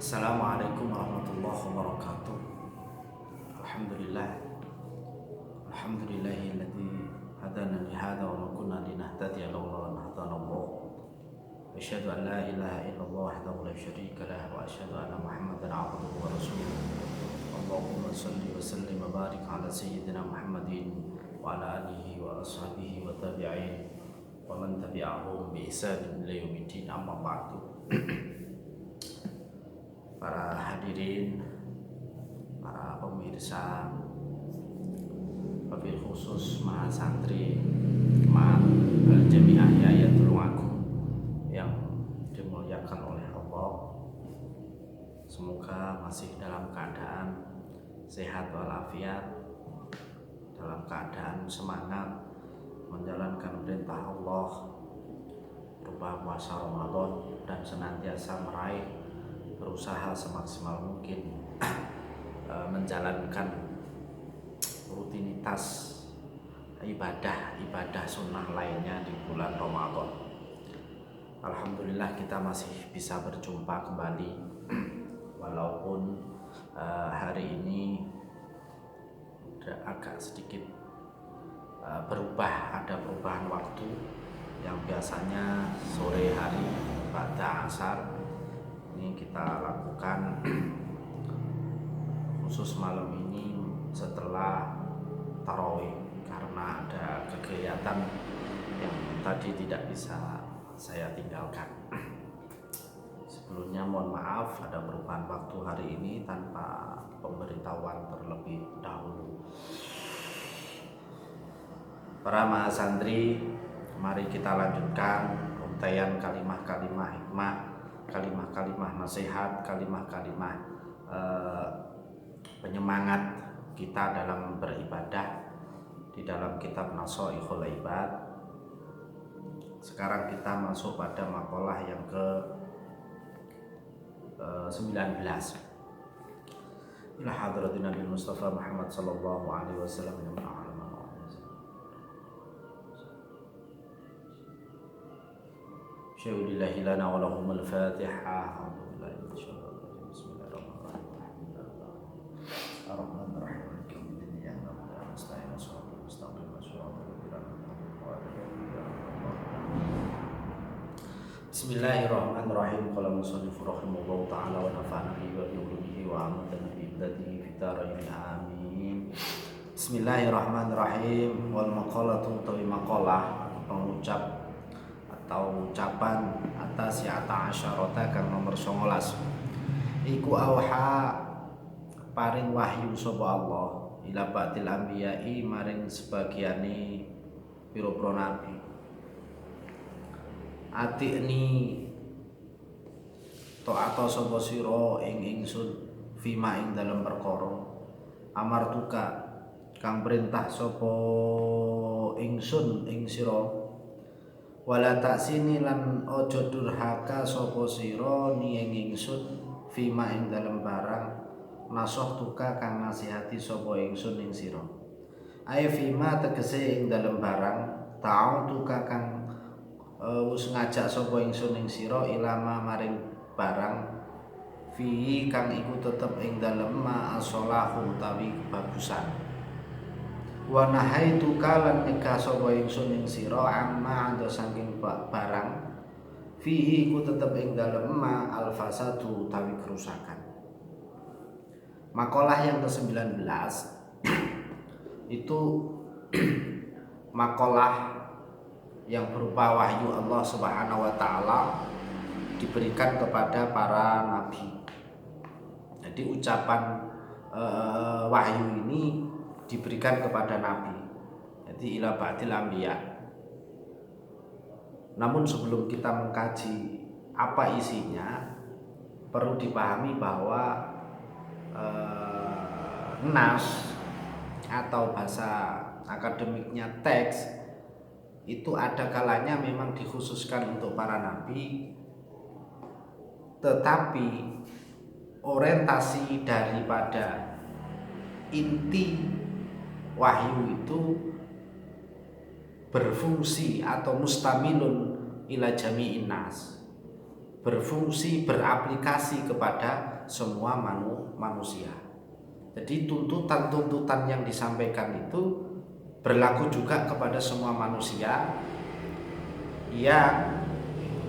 Assalamualaikum warahmatullahi wabarakatuh. Alhamdulillah. Alhamdulillahilladzi hadana li hadza wa ma kunna linahtadiya laula an hadana Allah. Asyhadu an la ilaha illallah wahdahu la syarika lah wa asyhadu anna Muhammadan abduhu wa rasuluh. Allahumma shalli wa sallim wa barik ala sayyidina Muhammadin wa ala alihi wa ashabihi wa tabi'in wa man tabi'ahum bi ihsan ila yaumiddin, amma ba'du. Para hadirin, para pemirsa, wabil khusus mahasantri Jemaat Jamiah Yaya Tulungagung yang dimuliakan oleh Allah, semoga masih dalam keadaan sehat walafiat, dalam keadaan semangat menjalankan perintah Allah berupa puasa Ramadan dan senantiasa berusaha semaksimal mungkin menjalankan rutinitas ibadah sunnah lainnya di bulan Ramadan. Alhamdulillah kita masih bisa berjumpa kembali walaupun hari ini agak sedikit berubah, ada perubahan waktu yang biasanya sore hari pada asar ini kita lakukan khusus malam ini setelah tarawih karena ada kegiatan yang tadi tidak bisa saya tinggalkan. Sebelumnya mohon maaf ada perubahan waktu hari ini tanpa pemberitahuan terlebih dahulu. Para mahasantri, mari kita lanjutkan untaian kalimah-kalimah hikmah, kalimah-kalimah nasihat, kalimah-kalimah penyemangat kita dalam beribadah di dalam kitab Nashaikhul Ibad. Sekarang kita masuk pada makalah yang ke 19. Ila hadratin Nabi Mustafa Muhammad sallallahu alaihi wasallam yang Syaudillahi lana wa lahumul Fatihah. Bismillahirrahmanirrahim. Qala musannifur rahimahullahu ta'ala wa nafa'ana bihi wa bi ulumihi wa amadana bi ibadatihi fid dharain amin. Bismillahirrahmanirrahim. Wal maqalatu tawi maqalah pengucap atau ucapan atas ya ta'asyarata kang nomor 19 iku auha paring wahyu sapa Allah ila ba'dil anbiya'i maring sebagiane pira-pira nabi. Atikni ta'ata sapa sira ing ingsun fima ing dalem perkara amartuka kang perintah sapa ingsun ing sira. Wala taksini lan ojo durhaka sapa sira ni ing ingsun fima ing dalem barang nasoh tuka kang nasihati sapa ingsun ing sira. Ae fima tegese ing dalem barang ta'au tuka kang wis ngajak sapa ingsun ing sira ilama maring barang fi kang iku tetep ing dalem ma asolahu utawi kebagusan. Wa nahaitu kalan nyegah sapa ingsun ing sira amma ando saking barang fihi ku tetep ing dalem ma alfasadu utawi kerusakan. Makalah yang ke-19 itu makalah yang berupa wahyu Allah Subhanahu wa taala diberikan kepada para nabi. Jadi ucapan wahyu ini diberikan kepada nabi. Jadi ila ba'dil anbiya. Namun sebelum kita mengkaji apa isinya, perlu dipahami bahwa nas atau bahasa akademiknya teks itu ada kalanya memang dikhususkan untuk para nabi, tetapi orientasi daripada inti wahyu itu berfungsi atau mustamilun ila jami'in nas. berfungsi, beraplikasi kepada semua manusia. Jadi tuntutan-tuntutan yang disampaikan itu berlaku juga kepada semua manusia yang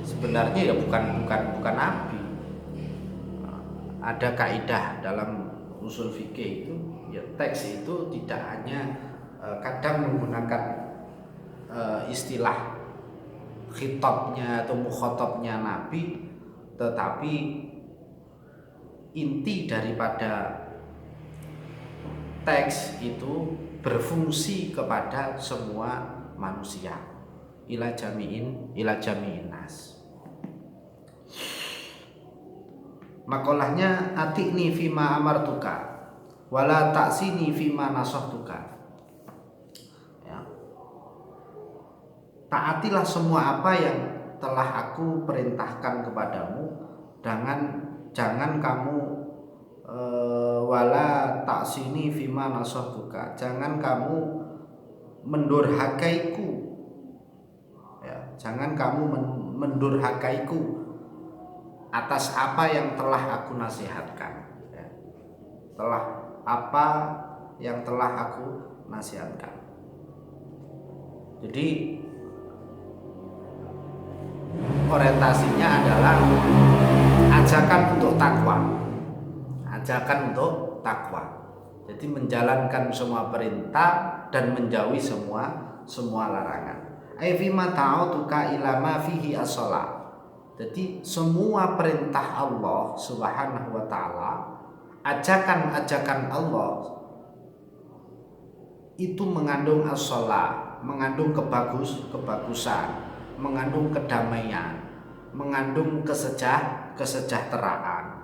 sebenarnya ya bukan nabi. Ada kaidah dalam usul fikih itu, ya teks itu tidak hanya kadang menggunakan istilah khitabnya atau mukhatabnya nabi, tetapi inti daripada teks itu berfungsi kepada semua manusia, ila jami'in nas. Makolahnya atikni fima amartuka wala taksini fima nasahtuka. Ya. Taatilah semua apa yang telah aku perintahkan kepadamu, jangan kamu wala taksini fima nasahtuka, jangan kamu mendurhakaiku, ya, jangan kamu mendurhakaiku atas apa yang telah aku nasihatkan, ya. Apa yang telah aku nasihatkan. Jadi orientasinya adalah ajakan untuk takwa. Ajakan untuk takwa. Jadi menjalankan semua perintah dan menjauhi semua larangan. Ai fima ta'atuka ila ma fihi as-shalah. Jadi semua perintah Allah Subhanahu wa taala, ajakan-ajakan Allah itu mengandung as-shalah, mengandung kebagusan, mengandung kedamaian, mengandung kesejahteraan.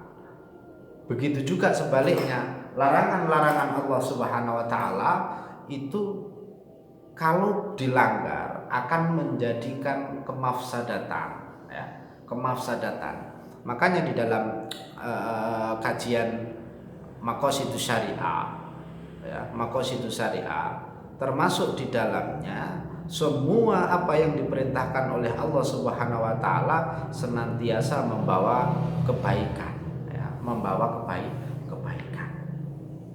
Begitu juga sebaliknya, larangan-larangan Allah Subhanahu wa taala itu kalau dilanggar akan menjadikan kemafsadatan, ya, kemafsadatan. Makanya di dalam kajian maqasidus syariah, ya, maqasidus syariah termasuk di dalamnya semua apa yang diperintahkan oleh Allah Subhanahu wa taala senantiasa membawa kebaikan, ya, membawa kebaikan.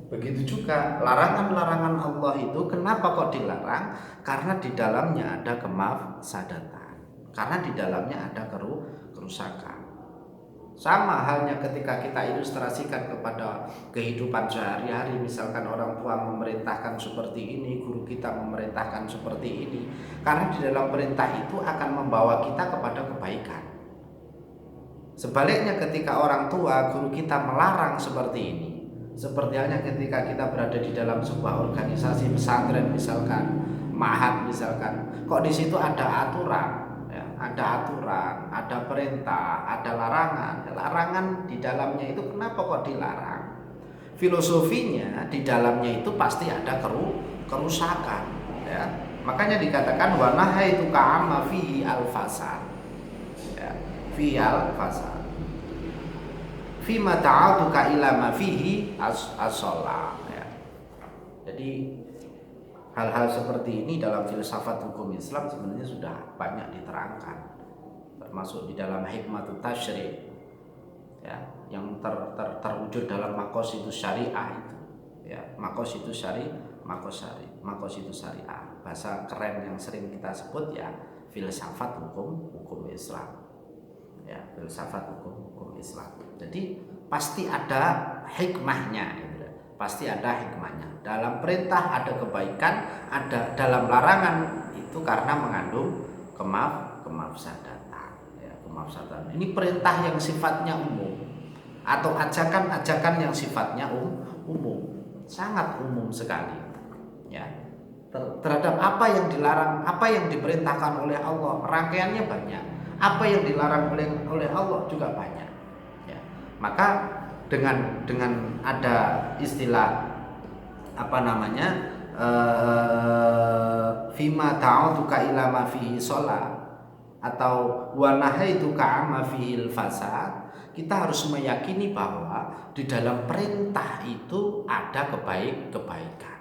Begitu juga larangan-larangan Allah itu kenapa kok dilarang? Karena di dalamnya ada kemafsadatan. Karena di dalamnya ada kerusakan. Sama halnya ketika kita ilustrasikan kepada kehidupan sehari-hari, misalkan orang tua memerintahkan seperti ini, guru kita memerintahkan seperti ini, karena di dalam perintah itu akan membawa kita kepada kebaikan. Sebaliknya ketika orang tua, guru kita melarang seperti ini, seperti halnya ketika kita berada di dalam sebuah organisasi pesantren misalkan, ma'had misalkan, kok di situ ada aturan, ada aturan, ada perintah, ada larangan. Larangan di dalamnya itu kenapa kok dilarang? Filosofinya di dalamnya itu pasti ada kerusakan, ya. Makanya dikatakan wa nahaitu ka'ama fihi al-fasad. Ya, fihi al-fasad. Fima ta'atuka ila ma fihi as-shalah, ya. Jadi hal-hal seperti ini dalam filsafat hukum Islam sebenarnya sudah banyak diterangkan, termasuk di dalam hikmatut tasyri', ya, yang terwujud dalam maqasidus syariah itu, ya, maqasidus syariah, bahasa keren yang sering kita sebut ya filsafat hukum Islam, ya, filsafat hukum Islam. Jadi pasti ada hikmahnya, gitu. Pasti ada hikmahnya. Dalam perintah ada kebaikan, ada dalam larangan itu karena mengandung kemafsadatan, ya, kemafsadatan. Ini perintah yang sifatnya umum atau ajakan-ajakan yang sifatnya umum, sangat umum sekali, ya. Terhadap apa yang dilarang, apa yang diperintahkan oleh Allah, rangkaiannya banyak. Apa yang dilarang oleh Allah juga banyak, ya. Maka dengan ada istilah fima ta'atuka ila ma fihi shalah atau wa nahaituka amma fihi fasad, kita harus meyakini bahwa di dalam perintah itu ada kebaikan.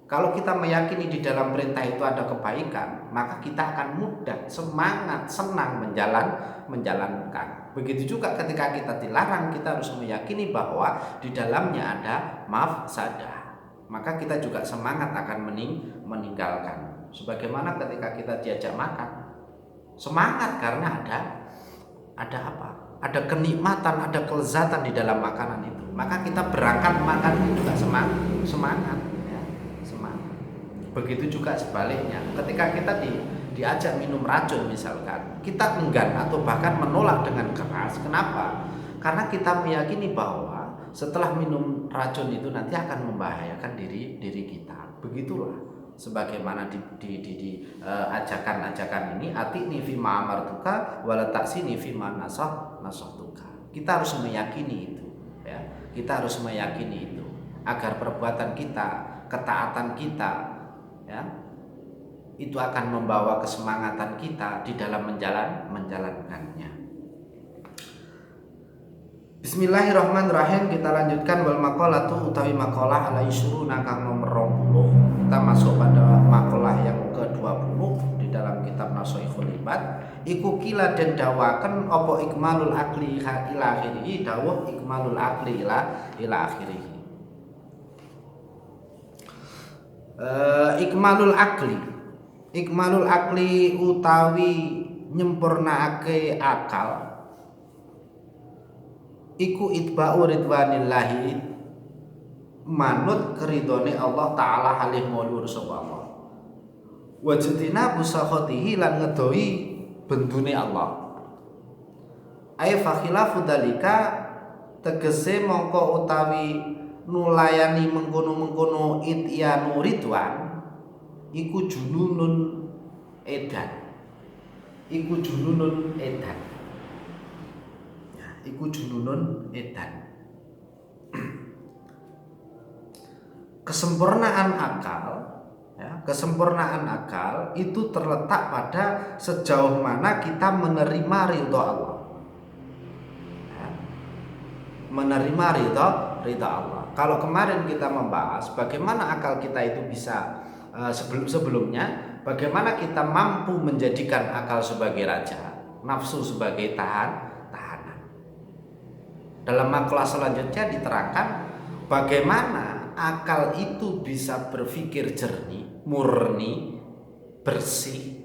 Kalau kita meyakini di dalam perintah itu ada kebaikan, maka kita akan mudah, semangat, senang menjalankan. Begitu juga ketika kita dilarang, kita harus meyakini bahwa di dalamnya ada mafsadah. Maka kita juga semangat akan meninggalkan. Sebagaimana ketika kita diajak makan, semangat karena ada apa? Ada kenikmatan, ada kelezatan di dalam makanan itu. Maka kita berangkat makan itu juga semangat. Begitu juga sebaliknya, ketika kita diajak minum racun misalkan, kita enggan atau bahkan menolak dengan keras. Kenapa? Karena kita meyakini bahwa setelah minum racun itu nanti akan membahayakan diri kita. Begitulah sebagaimana di ajakan-ajakan ini, atini fima amartuka wala taksini fima nasahtuka. Kita harus meyakini itu, ya. Kita harus meyakini itu agar perbuatan kita, ketaatan kita, ya, itu akan membawa kesemangatan kita di dalam menjalankannya. Bismillahirrahmanirrahim. Kita lanjutkan wal maqalatu utawi maqalah ala isyuruna kang nomor 20. Kita masuk pada maqalah yang ke-20 di dalam kitab Nashaikhul Ibad. Iku kila den dawaken apa ikmalul aqli ila akhirih, dawuh ikmalul aqli ila akhirih. Ikmalul akli utawi nyempurnaake akal iku itba'u ridwanillahi, manut keridone Allah taala halih mulur sapa Allah, wajtina busakhatihi lan ngedoi bendune Allah. Ai fa khilafu dalika, tegese mongko utawi nulayani mengkono-mengkono ityanu ridwan iku jununun edan. Iku jununun edan. Ya, iku jununun edan. Kesempurnaan akal, ya, kesempurnaan akal itu terletak pada sejauh mana kita menerima ridha Allah. Ya, menerima ridha Allah. Kalau kemarin kita membahas bagaimana akal kita itu bisa sebelumnya bagaimana kita mampu menjadikan akal sebagai raja, nafsu sebagai tahanan. Dalam makalah selanjutnya diterangkan bagaimana akal itu bisa berpikir jernih, murni, bersih,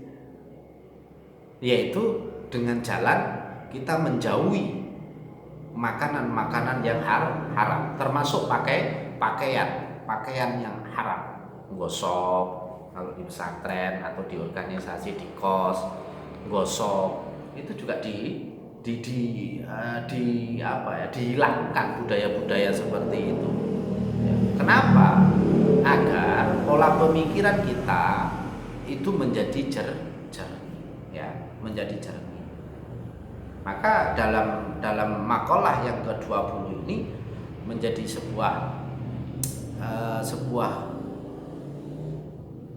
yaitu dengan jalan kita menjauhi makanan-makanan yang haram, termasuk pakaian yang haram, gosok kalau di pesantren atau di organisasi, di kos, gosok itu juga dihilangkan budaya-budaya seperti itu. Ya. Kenapa? Agar pola pemikiran kita itu menjadi jernih, ya, menjadi jernih. Maka dalam makalah yang ke-20 ini menjadi sebuah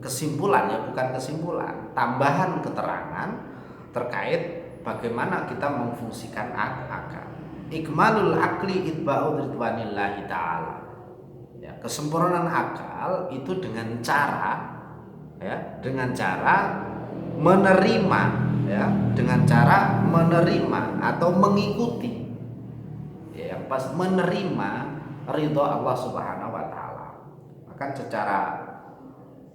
kesimpulan, ya, bukan kesimpulan, tambahan keterangan terkait bagaimana kita memfungsikan akal. Ikmalul akli itba'u ridwanillahi ta'ala. Ya, kesempurnaan akal itu dengan cara menerima, ya, dengan cara menerima atau mengikuti, ya, yang pas menerima ridho Allah Subhanahu wa taala. Maka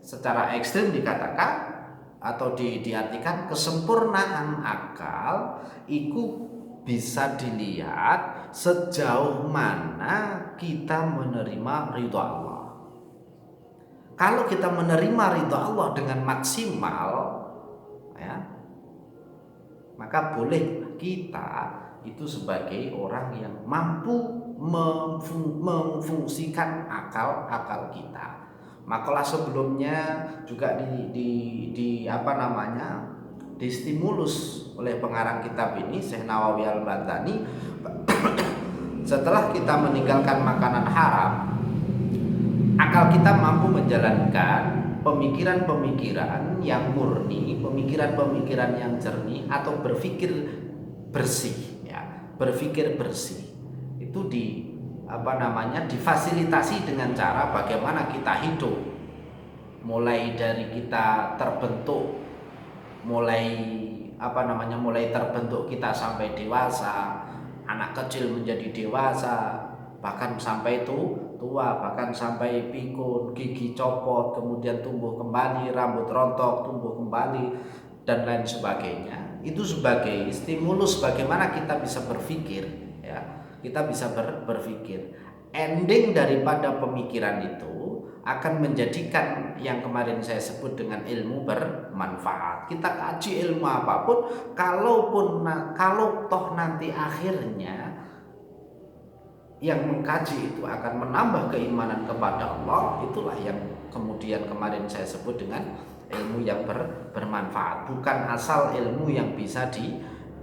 secara ekstrim dikatakan atau diartikan kesempurnaan akal itu bisa dilihat sejauh mana kita menerima ridho Allah. Kalau kita menerima ridho Allah dengan maksimal, ya, maka boleh kita itu sebagai orang yang mampu memfungsikan akal kita. Makalah sebelumnya juga distimulus oleh pengarang kitab ini, Syekh Nawawi Al-Bantani. Setelah kita meninggalkan makanan haram, akal kita mampu menjalankan pemikiran-pemikiran yang murni, pemikiran-pemikiran yang jernih, atau berpikir bersih, ya, berpikir bersih. Itu difasilitasi dengan cara bagaimana kita hidup, mulai dari kita terbentuk, mulai terbentuk kita sampai dewasa, anak kecil menjadi dewasa, bahkan sampai tua, bahkan sampai pikun, gigi copot, kemudian tumbuh kembali, rambut rontok, tumbuh kembali, dan lain sebagainya. Itu sebagai stimulus bagaimana kita bisa berpikir, ya. Kita bisa berpikir. Ending daripada pemikiran itu akan menjadikan yang kemarin saya sebut dengan ilmu bermanfaat. Kita kaji ilmu apapun, kalau toh nanti akhirnya yang mengkaji itu akan menambah keimanan kepada Allah, itulah yang kemudian kemarin saya sebut dengan ilmu yang bermanfaat. Bukan asal ilmu yang bisa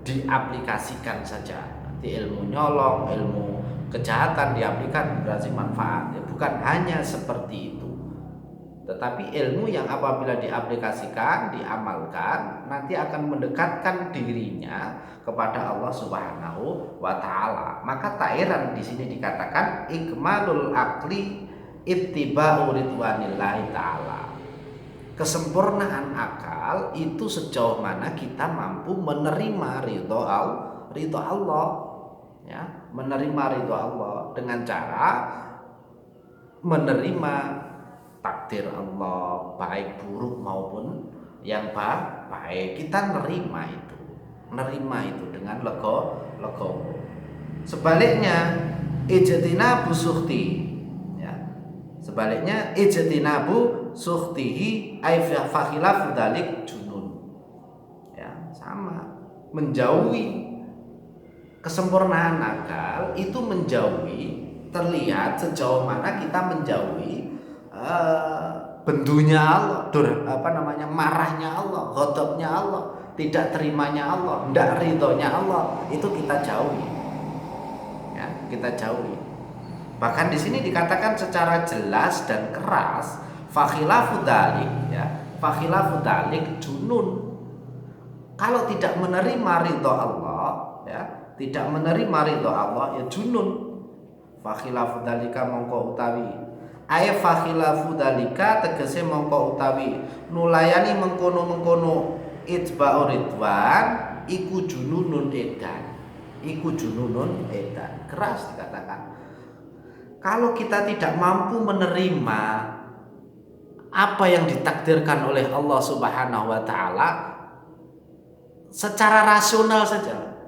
diaplikasikan saja. Nanti ilmu nyolong, ilmu kejahatan diaplikasikan berarti manfaat. Bukan hanya seperti itu. Tetapi ilmu yang apabila diaplikasikan, diamalkan, nanti akan mendekatkan dirinya kepada Allah Subhanahu wa taala. Maka tak heran di sini dikatakan ikmalul aqli ittiba'u ridwanillahi taala. Kesempurnaan akal itu sejauh mana kita mampu menerima ridho Allah, ya, menerima ridho Allah dengan cara menerima takdir Allah, baik buruk maupun yang baik. Kita nerima itu dengan legowo. Sebaliknya ijtinabu sukhti, ya. Sebaliknya ijtinabu sukhtihi ay fa khilafu dzalik junun. Ya, sama. Menjauhi kesempurnaan akal itu menjauhi, terlihat sejauh mana kita menjauhi bendunya Allah, marahnya Allah, ghadabnya Allah, tidak terimanya Allah, tidak ridhonya Allah, itu kita jauhi, ya, kita jauhi. Bahkan di sini dikatakan secara jelas dan keras, fakhilafu dzalik, ya, fakhilafu dzalik junun. Kalau tidak menerima ridho Allah, ya, tidak menerima ridho Allah, ya junun. Fakhilafu dzalika mongko utawi ay fakhilafu dalika tegese mongko utawi nulayani mengkono-mengkono itba'u ridwan iku jununun edan. Keras dikatakan. Kalau kita tidak mampu menerima apa yang ditakdirkan oleh Allah Subhanahu wa taala secara rasional saja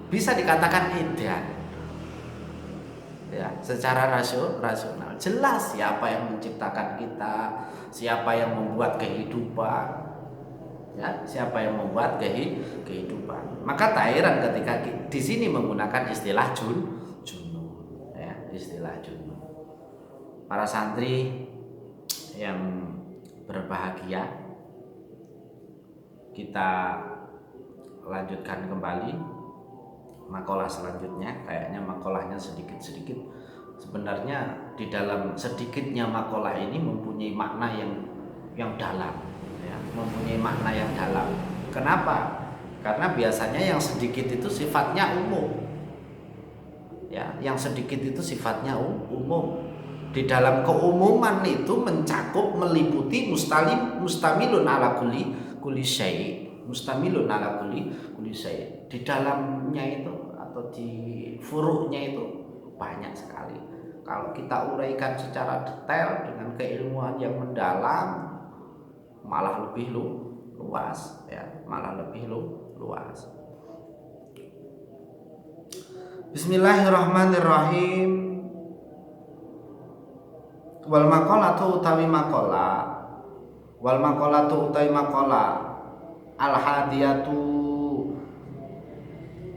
bisa dikatakan edan. Ya, secara rasional jelas siapa yang menciptakan kita, siapa yang membuat kehidupan, ya, siapa yang membuat kehidupan. Maka tak heran ketika di sini menggunakan istilah junun, ya, istilah junun. Para santri yang berbahagia, kita lanjutkan kembali makalah selanjutnya. Kayaknya makalahnya sedikit-sedikit. Sebenarnya di dalam sedikitnya makalah ini mempunyai makna yang dalam, ya, mempunyai makna yang dalam. Kenapa? Karena biasanya yang sedikit itu sifatnya umum, ya, yang sedikit itu sifatnya umum. Di dalam keumuman itu mencakup, meliputi mustamilun ala kulli syai'. Mustamilun ala kulli syai'. Di dalamnya itu atau di furuknya itu banyak sekali. Kalau kita uraikan secara detail dengan keilmuan yang mendalam, malah lebih luas, ya, malah lebih luas. Bismillahirrahmanirrahim. Wal maqalatu utawi maqala, al hadiyatu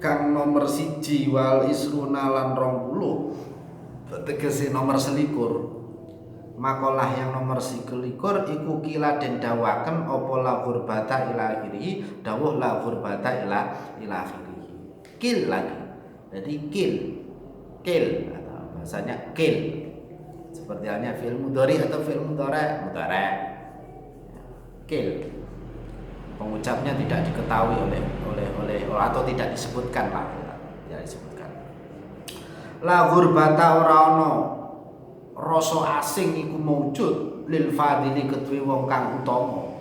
kang nomor siji wal isruna lan 20, tegese nomor selikur. Makalah yang nomor selikur iku kila den dawaken apa la gurbata ila akhirih, dawuh la gurbata ila akhirih. Kil lagi. Jadi kil atau bahasanya kil. Seperti halnya fi'il mudhari atau fi'il mudhari. Kil. Pengucapnya tidak diketahui oleh atau tidak disebutkan lah, tidak disebutkan. La gurbata ora rasa asing iku maujud lil fadili kedue wong kang utama,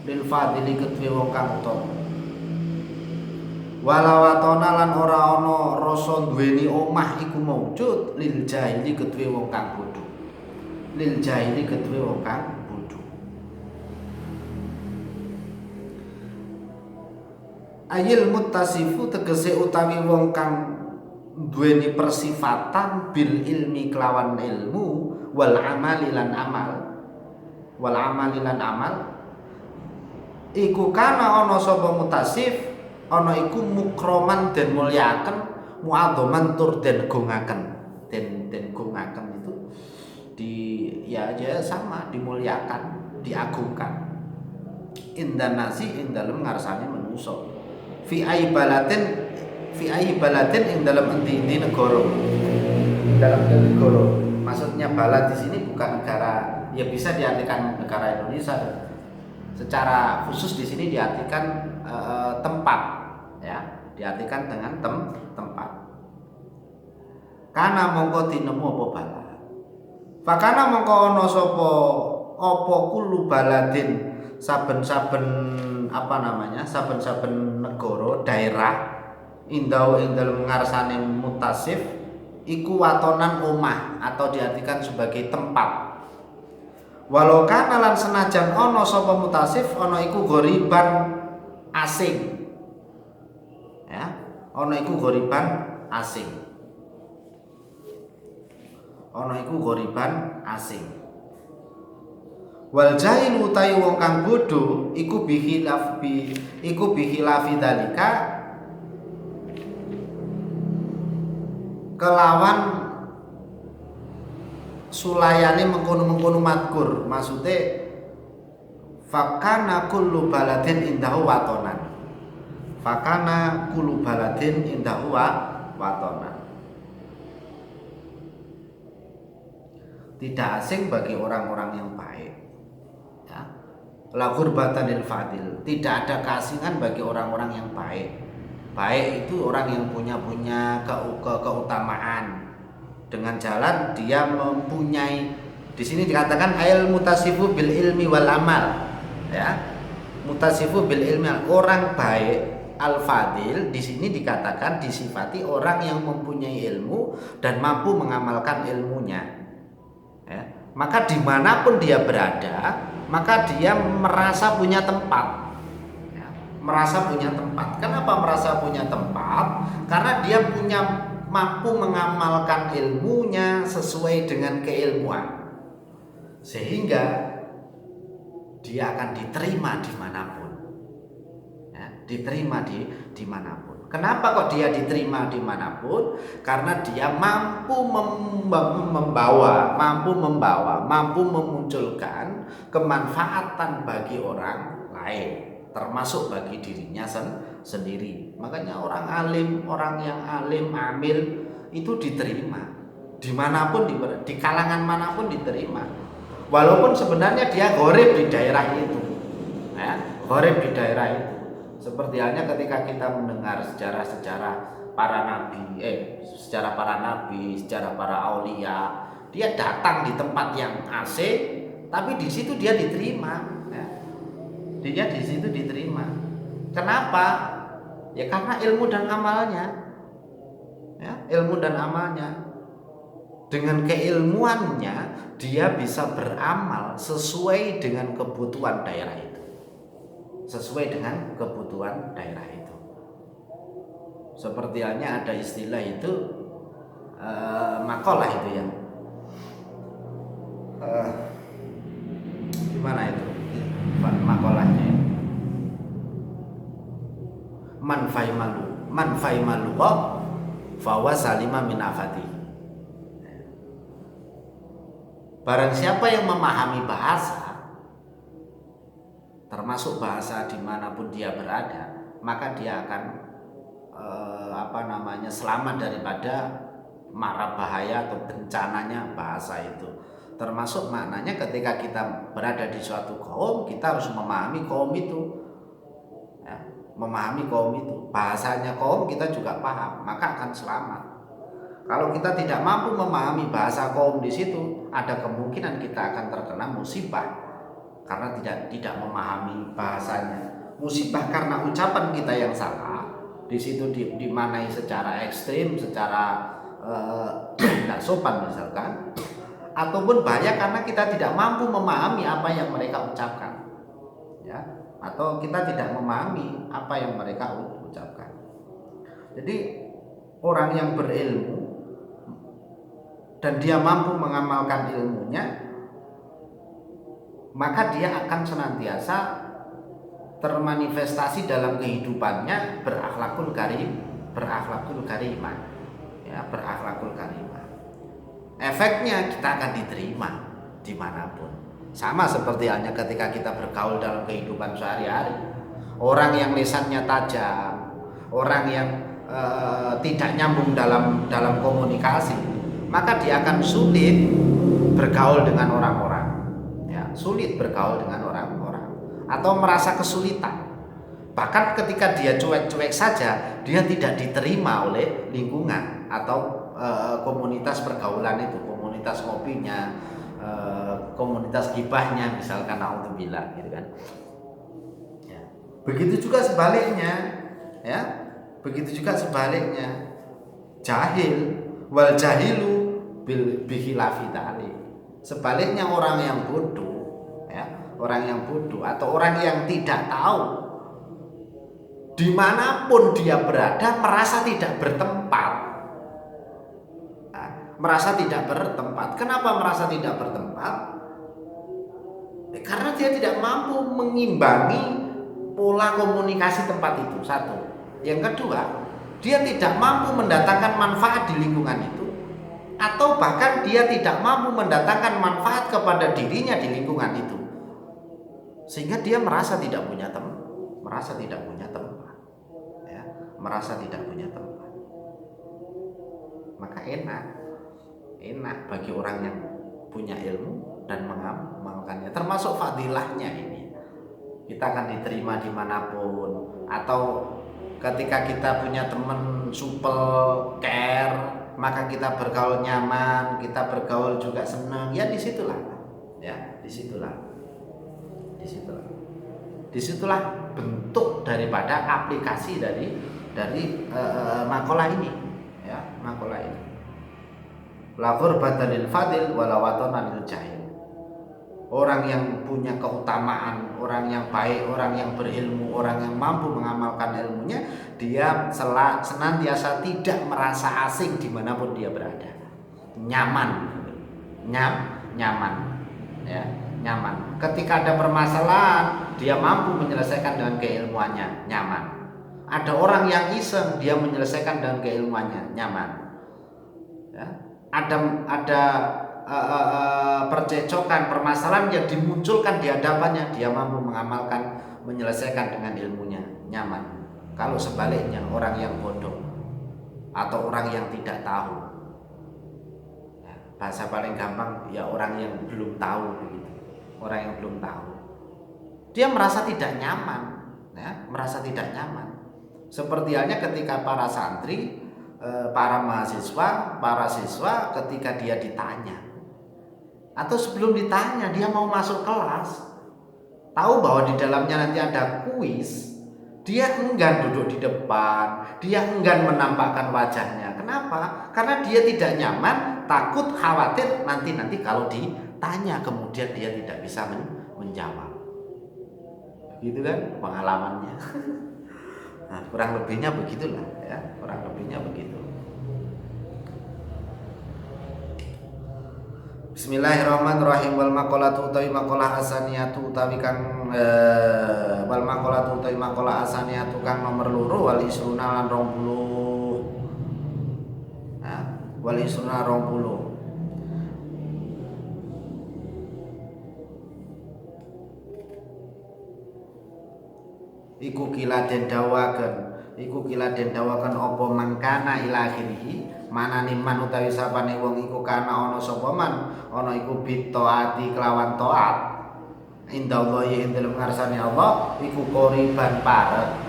lil fadili kedue wong kang utama. Walawatona lan ora ana rasa duweni omah iku maujud lil jahili kedue wong kang bodho, lil jahili kedue wong kang bodho. Ayil muttasifu tegese utawi wong kang duweni persifatan bil ilmi kelawan ilmu wal amali lan amal, wal amali lan amal iku kana ana sapa mutasif ana iku mukroman den mulyakaken, muadzaman tur den gongaken, den gongaken itu di ya aja sama dimuliakan, diagungkan. Indan nasi ing dalem ngarsane manusa. Fi aibalatin ing dalam endi negara. Dalam negara. Maksudnya balad di sini bukan negara, ya bisa diartikan negara Indonesia. Secara khusus di sini diartikan tempat, ya, diartikan dengan tempat. Kana mongko tinemu apa balad. Fakana mongko ana sapa apa kullu baladin saben-saben saben-saben negara, daerah indau ing dalem ngarsane mutasif iku watonan omah atau diartikan sebagai tempat. Walau kana lan senajan ana sapa mutasif ana iku ghoriban asing. Ya, ana iku ghoriban asing. Ana iku ghoriban asing. Wal jahil utawi wong kang bodho iku bihilafi dalika kelawan sulayane mengkono-mengkono matkur. Maksude fakana kullu baladin indahu watonan, fakana kullu baladin indahu watonan. Tidak asing bagi orang-orang yang baik, ya. La ghurbatanil fadil, tidak ada keasingan bagi orang-orang yang baik. Baik itu orang yang punya keutamaan. Dengan jalan dia mempunyai, di sini dikatakan ail mutasifu bil ilmi wal amal, ya. Mutasifu bil ilmi, orang baik al fadil di sini dikatakan disifati orang yang mempunyai ilmu dan mampu mengamalkan ilmunya. Ya, maka dimanapun dia berada, maka dia merasa punya tempat, ya, merasa punya tempat. Kenapa merasa punya tempat? Karena dia mampu mengamalkan ilmunya sesuai dengan keilmuan, sehingga dia akan diterima dimanapun, ya, diterima dimanapun. Kenapa kok dia diterima dimanapun? Karena dia mampu membawa, mampu memunculkan kemanfaatan bagi orang lain, termasuk bagi dirinya sendiri. Makanya orang alim, orang yang alim, amil itu diterima dimanapun, di kalangan manapun diterima. Walaupun sebenarnya dia gharib di daerah itu, ya, gharib di daerah itu. Seperti halnya ketika kita mendengar sejarah-sejarah para nabi, sejarah para aulia, dia datang di tempat yang asing, tapi di situ dia diterima, ya. Dia di situ diterima. Kenapa? Ya karena ilmu dan amalnya, ya, ilmu dan amalnya. Dengan keilmuannya dia bisa beramal sesuai dengan kebutuhan daerah itu. Sesuai dengan kebutuhan daerah itu. Seperti halnya ada istilah itu makalah itu ya. Gimana itu? Makalahnya. Man faimalu fawa salima min afati. Barang siapa yang memahami bahasa, termasuk bahasa dimanapun dia berada, maka dia akan selamat daripada mara bahaya atau bencananya bahasa itu. Termasuk maknanya ketika kita berada di suatu kaum, kita harus memahami kaum itu, memahami kaum itu, bahasanya kaum kita juga paham, maka akan selamat. Kalau kita tidak mampu memahami bahasa kaum di situ, ada kemungkinan kita akan terkena musibah karena tidak memahami bahasanya. Musibah karena ucapan kita yang salah, di situ dimanai secara ekstrim, secara tidak sopan misalkan, ataupun bahaya karena kita tidak mampu memahami apa yang mereka ucapkan, ya, atau kita tidak memahami apa yang mereka ucapkan. Jadi orang yang berilmu dan dia mampu mengamalkan ilmunya, maka dia akan senantiasa termanifestasi dalam kehidupannya berakhlakul karimah, ya, berakhlakul karimah. Efeknya kita akan diterima dimanapun. Sama seperti halnya ketika kita bergaul dalam kehidupan sehari-hari. Orang yang lisannya tajam, orang yang tidak nyambung dalam komunikasi, maka dia akan sulit bergaul dengan orang-orang, ya, sulit bergaul dengan orang-orang, atau merasa kesulitan. Bahkan ketika dia cuek-cuek saja, dia tidak diterima oleh lingkungan atau komunitas pergaulan itu, komunitas kopinya, komunitas gibahnya, misalkan, naudzubillah, gitu kan. Ya. Begitu juga sebaliknya, ya, begitu juga sebaliknya. Jahil wal jahilu bihilafi dzalik. Sebaliknya orang yang bodoh, ya, orang yang bodoh atau orang yang tidak tahu, dimanapun dia berada merasa tidak bertempat. Nah, merasa tidak bertempat. Kenapa merasa tidak bertempat? Karena dia tidak mampu mengimbangi pola komunikasi tempat itu, satu. Yang kedua, dia tidak mampu mendatangkan manfaat di lingkungan itu, atau bahkan dia tidak mampu mendatangkan manfaat kepada dirinya di lingkungan itu, sehingga dia merasa tidak punya tempat, ya, merasa tidak punya tempat. Maka enak bagi orang yang punya ilmu dan mengamalkannya, termasuk fadilahnya ini. Kita akan diterima dimanapun, atau ketika kita punya teman supel, care, maka kita bergaul nyaman, kita bergaul juga senang. Ya disitulah, ya disitulah bentuk daripada aplikasi dari makalah ini, ya, makalah ini. La qurbata lil fadil wala watana lil jahil. Orang yang punya keutamaan, orang yang baik, orang yang berilmu, orang yang mampu mengamalkan ilmunya, dia senantiasa tidak merasa asing dimanapun dia berada, nyaman, ya, nyaman. Ketika ada permasalahan, dia mampu menyelesaikan dengan keilmuannya, nyaman. Ada orang yang iseng, dia menyelesaikan dengan keilmuannya, nyaman. Ya. Ada percecokan, permasalahan yang dimunculkan di hadapannya, dia mampu mengamalkan, menyelesaikan dengan ilmunya, nyaman. Kalau sebaliknya, orang yang bodoh atau orang yang tidak tahu, ya, bahasa paling gampang ya orang yang belum tahu begitu. Orang yang belum tahu, dia merasa tidak nyaman, ya, merasa tidak nyaman. Seperti halnya ketika para santri, para mahasiswa, para siswa, ketika dia ditanya atau sebelum ditanya dia mau masuk kelas, tahu bahwa di dalamnya nanti ada kuis, dia enggan duduk di depan, dia enggan menampakkan wajahnya. Kenapa? Karena dia tidak nyaman, takut, khawatir nanti kalau ditanya kemudian dia tidak bisa menjawab. Gitu kan pengalamannya. Nah, kurang lebihnya begitulah, ya, kurang lebihnya begitu. Bismillahirrahmanirrahim. Wal maqalatu utawi maqalah asaniyatu utawi kang wal maqalatu utawi maqalah asaniyatu kang nomor loro wal isruna lan 20. Nah, wal isruna 20. Iku kila den dawaken apa mangkana ila akhirih, manane man utawi sapane wong iku kana ana sapa man, ana iku bitaati kelawan taat indallahi ing dalem ngarsane Allah, iku qoriban parek,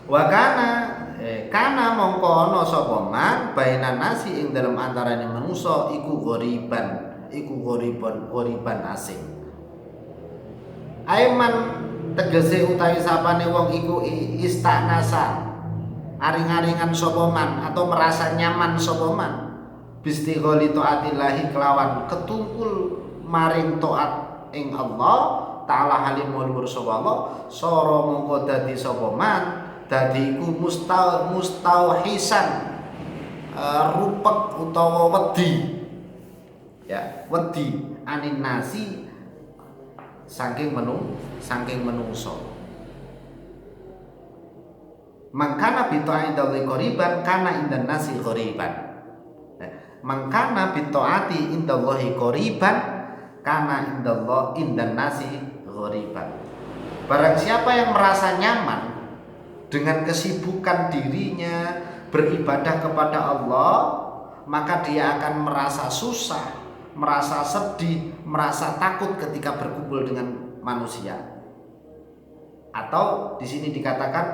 Kana mongko ana sapa man bainan nasi ing dalem antarané manusa iku ghoriban asing. Aiman tegese utawi sapane wong iku istanasa aring-aringan sapa man atau merasa nyaman sapa man bistigholi taatillahi kelawan ketungkul maring taat ing Allah taala halim mulur sapa Allah sara mongko dadi sapa man dadi iku mustauhisan rupek utawa wedi ya wedi anin nasi saking menungso mangkana bito'ati indallahi qoriban kana indan nasi qoriban mangkana bito'ati indallahi qoriban kana indan nasi qoriban. Barang siapa yang merasa nyaman dengan kesibukan dirinya beribadah kepada Allah, maka dia akan merasa susah, merasa sedih, merasa takut ketika berkumpul dengan manusia. Atau di sini dikatakan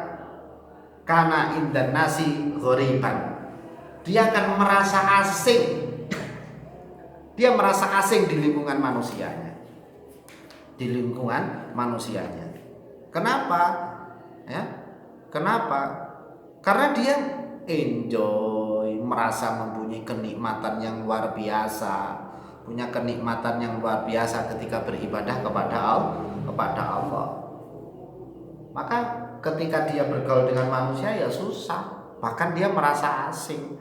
kana indan nasi ghoriban. Dia akan merasa asing. Dia merasa asing di lingkungan manusianya. Kenapa? Ya. Kenapa? Karena dia enjoy, merasa mempunyai kenikmatan yang luar biasa, punya kenikmatan yang luar biasa ketika beribadah kepada Allah. Maka ketika dia bergaul dengan manusia ya susah, bahkan dia merasa asing.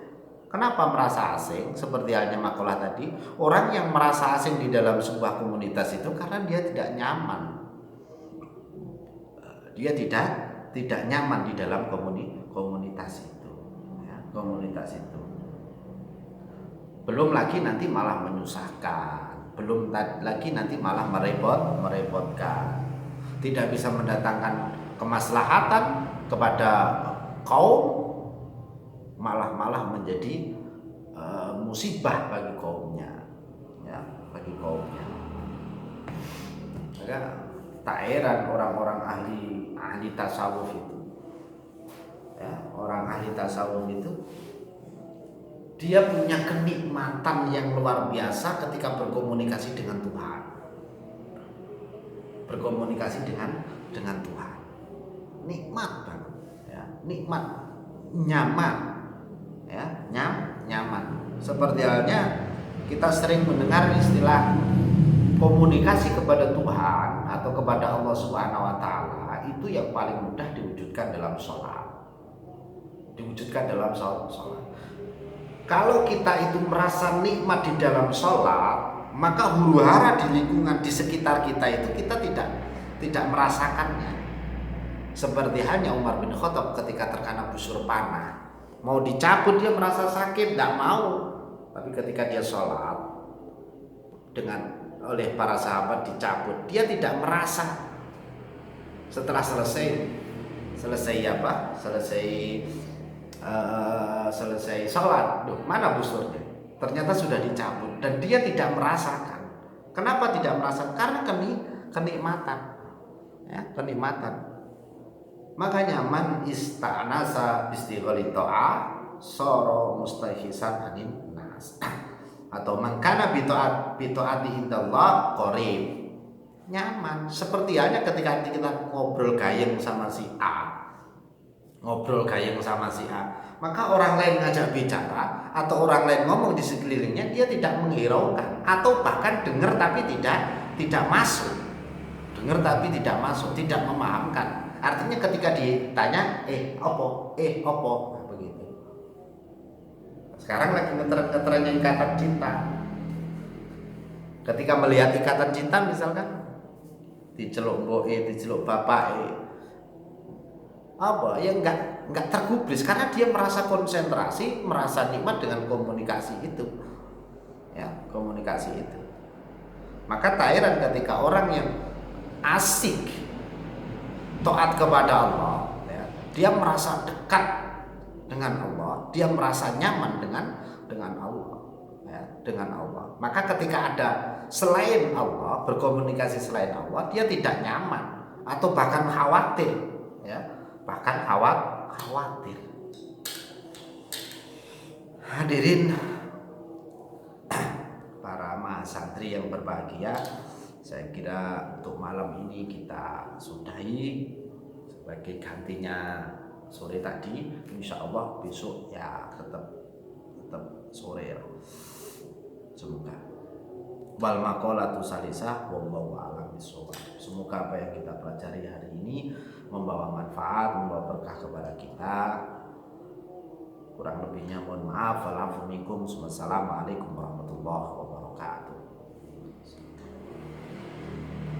Kenapa merasa asing? Seperti halnya makalah tadi, orang yang merasa asing di dalam sebuah komunitas itu karena dia tidak nyaman. Dia tidak nyaman di dalam komunitas itu, ya, komunitas itu. Belum lagi nanti malah menyusahkan, belum lagi nanti malah merepotkan, tidak bisa mendatangkan kemaslahatan kepada kaum, malah menjadi musibah bagi kaumnya, ya, bagi kaumnya. Maka tak heran orang-orang ahli tasawuf itu, ya, orang ahli tasawuf itu dia punya kenikmatan yang luar biasa ketika berkomunikasi dengan Tuhan, berkomunikasi dengan Tuhan, nikmat banget, ya, nikmat, nyaman, ya, nyaman. Seperti halnya kita sering mendengar istilah komunikasi kepada Tuhan atau kepada Allah Subhanahu wa taala itu yang paling mudah diwujudkan dalam sholat. Kalau kita itu merasa nikmat di dalam sholat, maka huru-hara di lingkungan di sekitar kita itu kita tidak merasakannya. Seperti halnya Umar bin Khattab ketika terkena busur panah, mau dicabut dia merasa sakit, tidak mau. Tapi ketika dia sholat oleh para sahabat dicabut, dia tidak merasa. Setelah selesai sholat, mana busurnya? Ternyata sudah dicabut dan dia tidak merasakan. Kenapa tidak merasakan? Karena kenikmatan, ya, kenikmatan. Makanya man ista'nasa bistighali ta'ah sara mustahisan anin nas. Atau man kana bitaati indallah qarib. Nyaman. Seperti halnya ketika kita ngobrol gayeng sama si A. Maka orang lain ngajak bicara atau orang lain ngomong di sekelilingnya, dia tidak menghiraukan atau bahkan dengar tapi tidak masuk. Tidak memahamkan. Artinya ketika ditanya opo begitu. Sekarang lagi ngetrennya ikatan cinta. Ketika melihat ikatan cinta misalkan diceluk mboke, diceluk bapake, ya enggak tergubris karena dia merasa konsentrasi, merasa nikmat dengan komunikasi itu. Ya, komunikasi itu. Maka tak heran ketika orang yang asik taat kepada Allah, ya, dia merasa dekat dengan Allah, dia merasa nyaman dengan Allah, ya, dengan Allah. Maka ketika ada selain Allah, berkomunikasi selain Allah, dia tidak nyaman atau bahkan khawatir, ya, bahkan khawatir. Hadirin para mahasantri yang berbahagia, saya kira untuk malam ini kita sudahi sebagai gantinya sore tadi. Insya Allah besok ya tetap sore ya. Semoga wal maqalatu salisah wallahu a'lam bishawab. Semoga apa yang kita pelajari hari ini membawa manfaat, membawa berkah kepada kita. Kurang lebihnya mohon maaf. Wassalamualaikum warahmatullahi wabarakatuh.